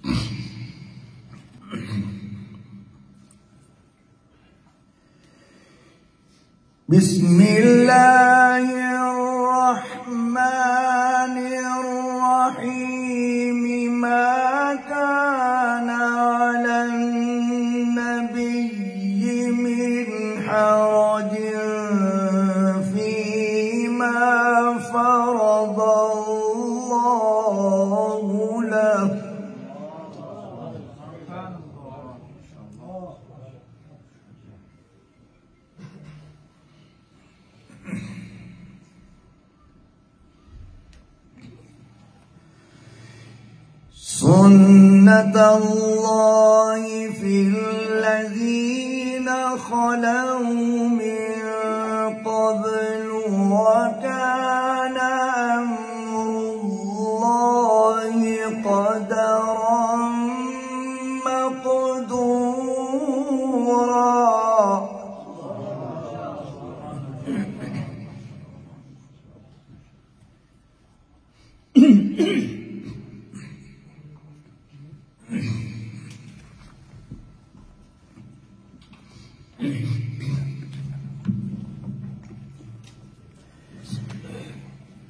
بسم الله الرحمن الرحيم. ما كان على النبي من حرج فيما فرض الله له. سنة الله في الذين خلوا من قبل وكان أمر الله قدرا مقدورا.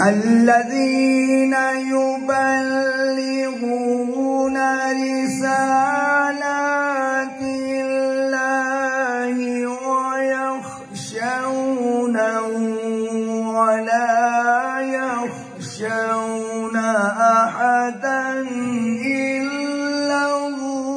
الذين يبلغون رسالات الله ويخشونه ولا يخشون أحدا إلا الله.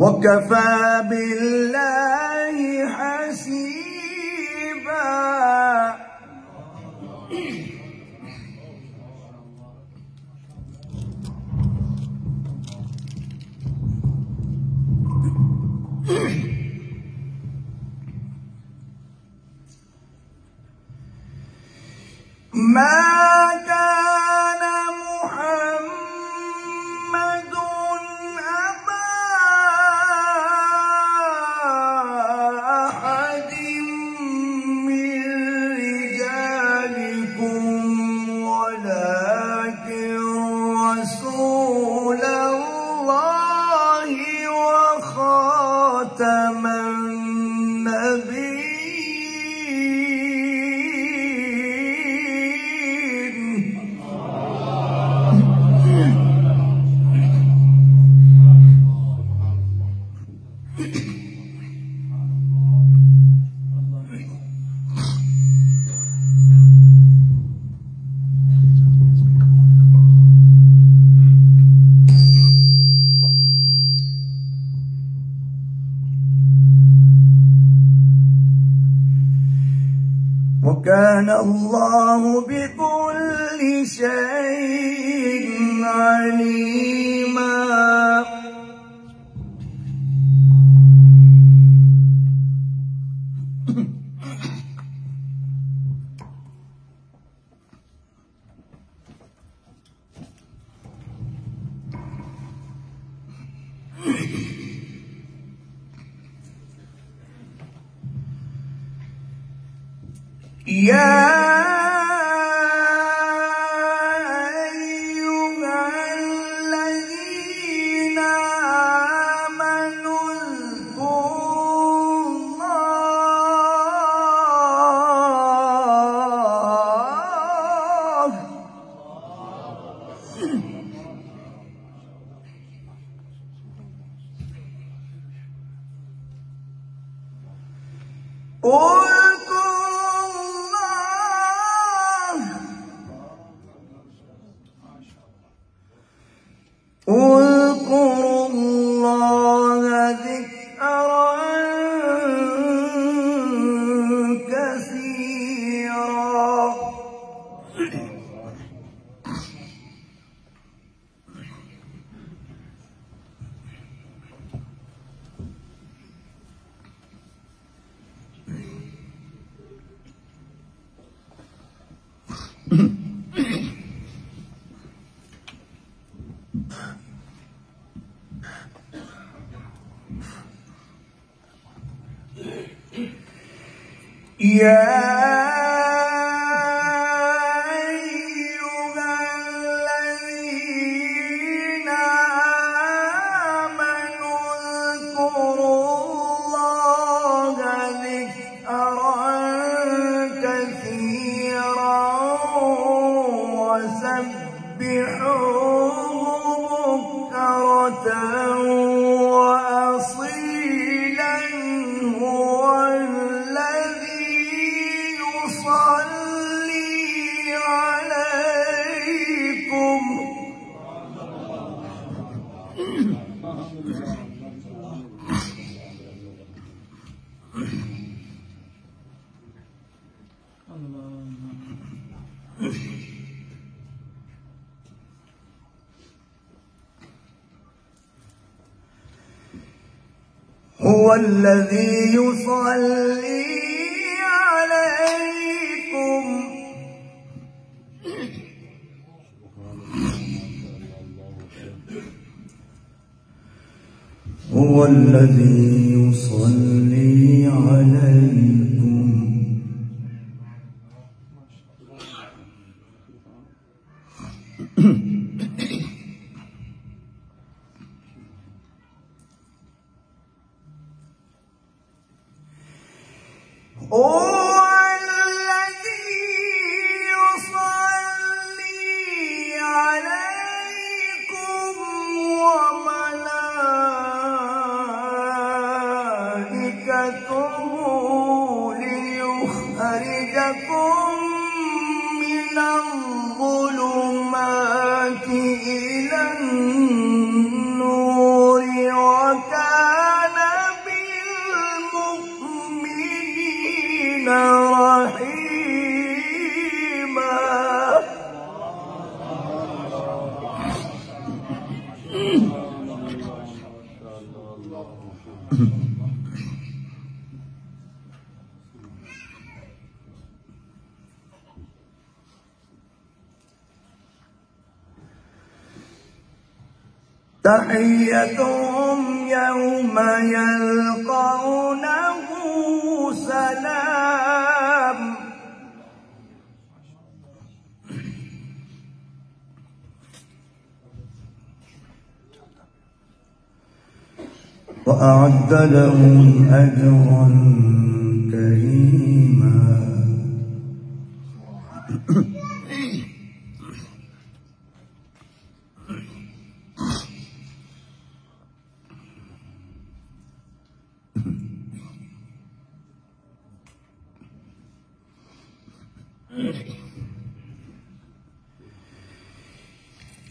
وكفى بالله حسيبا. ما كان محمد أبا أحد من رجالكم ولكن رسول الله وخاتم النبيين. وكان الله بكل شيء عليما. يا أيها الذين آمنوا اذكروا الله اذكروا الله ذكرا كثيرا. أيها الذين آمنوا اذكروا الله ذكرا كثيرا وسبحوه بكرة وأصيلا هو الذي يصلي عليكم هو الذي يصلي عليكم هو الذي يصلي عليكم هو الذي يصلي عليكم وملائكته ليخرجكم من الظلمات إلى النور وكان بالمؤمنين رحيما تحيتهم يوم يلقونه سلام وأعد لهم أجرا كريما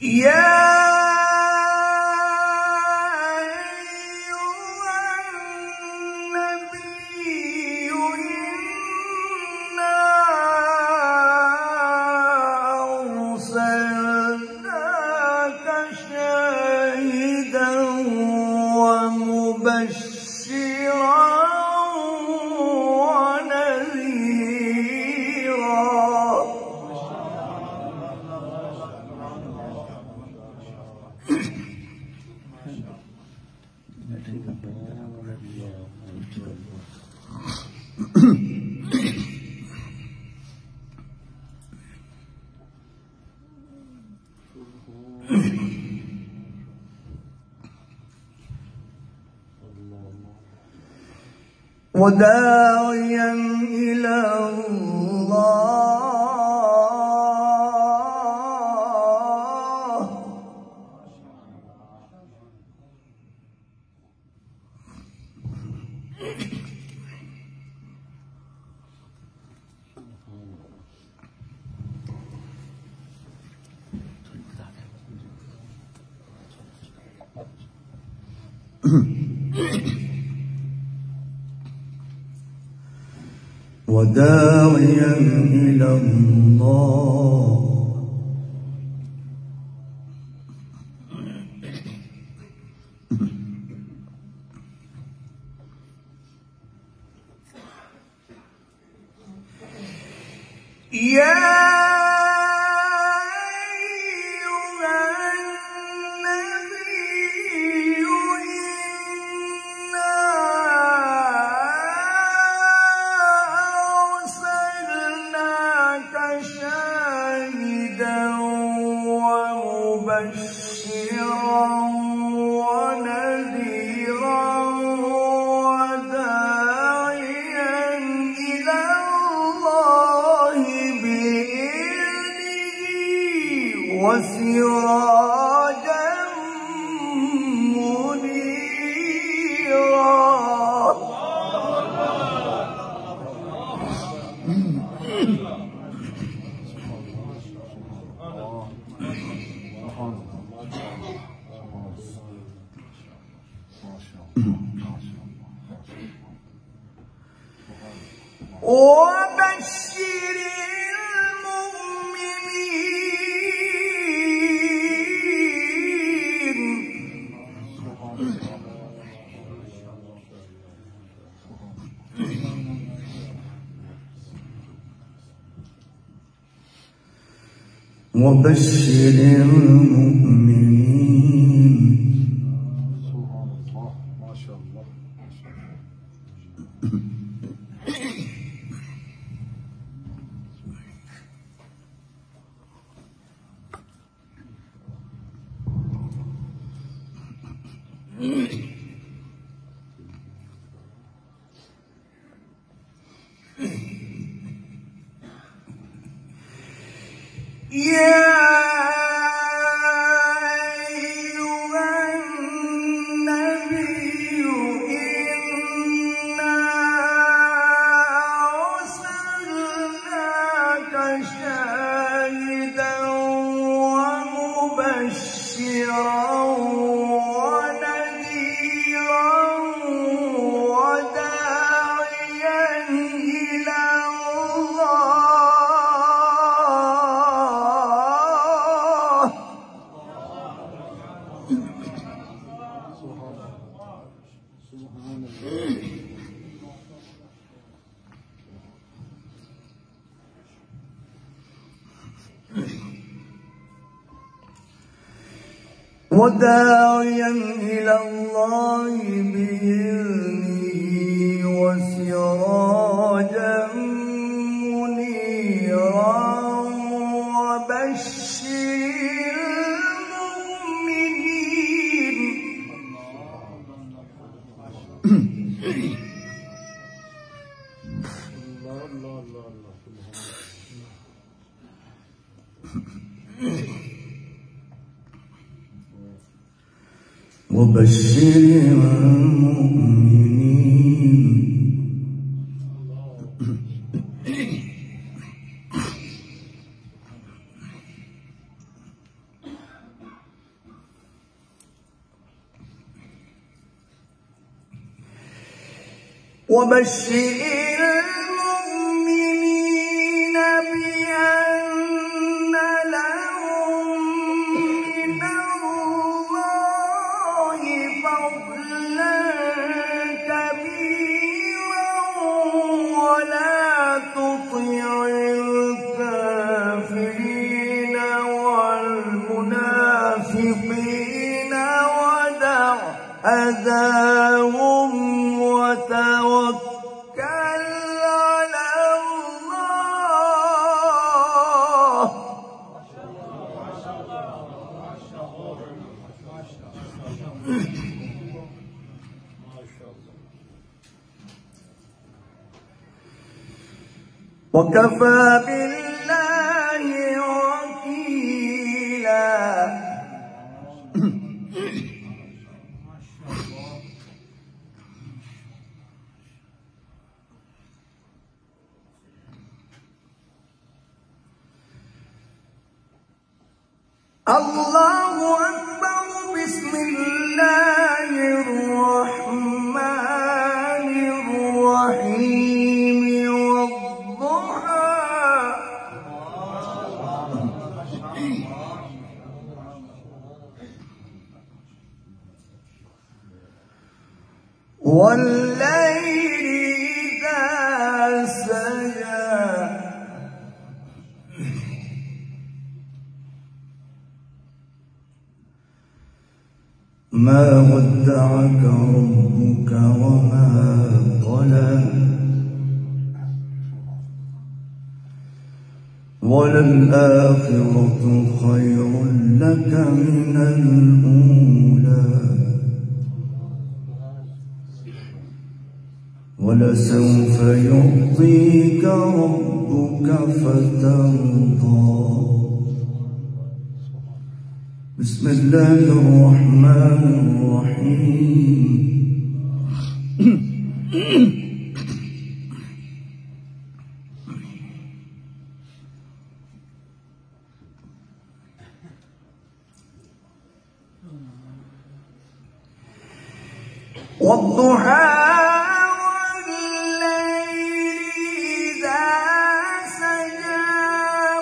يا وداعيا إلى الله وداعيا إلى الله يا شاهدا ومبشرا ونذيرا وداعيا إلى الله بإذنه وسراجا منيرا. وبشر المؤمنين وبشر المؤمنين. سبحان الله ما شاء الله. يا وداعيا إلى الله بإذنه وسراجا منيرا وبشر المؤمنين. وبشر المؤمنين. وبشر المؤمنين بأن لهم من الله فضلا كبيرا ولا تطع الكافرين والمنافقين ودع أذاهم وتوكل على الله. وكفى بالله وكيلا. الله أكبر. بسم الله الرحمن الرحيم. والضحى والليل إذا سجى ما ودعك ربك وما قلى وللآخرة خير لك من الأولى ولسوف يعطيك ربك فترضى. بسم الله الرحمن الرحيم. والضحى والليل إذا سجى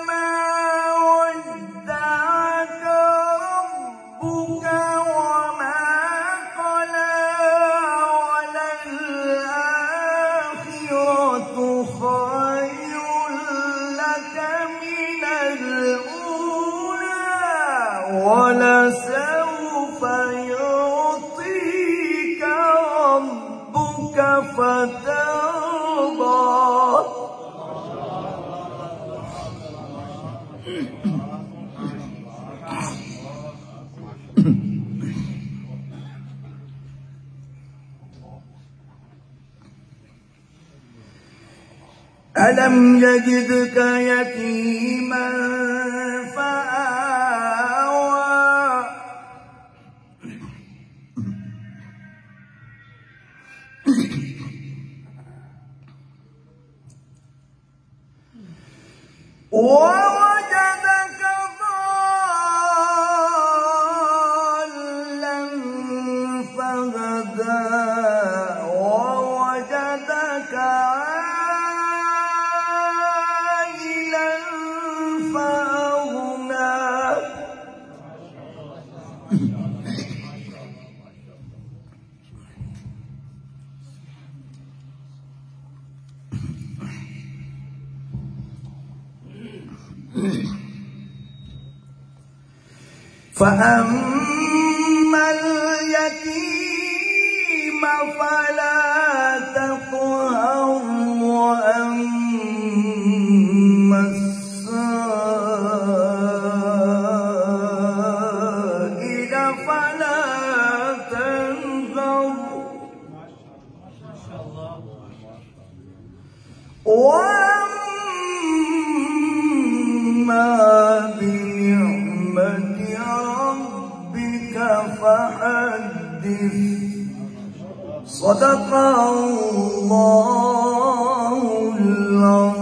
ما ودعك ربك وما قلى وللآخرة خير لك من الأولى ولسوف يعطيك ربك فترضى. ألم يجدك يتيما فآوى ووجدك ضالا فهدى ووجدك عائلا فأغنى. فأما اليتيم فلا تقهر وأما السائل فلا تنهر وأما بنعمة ربك فحدث. صدق الله العظيم.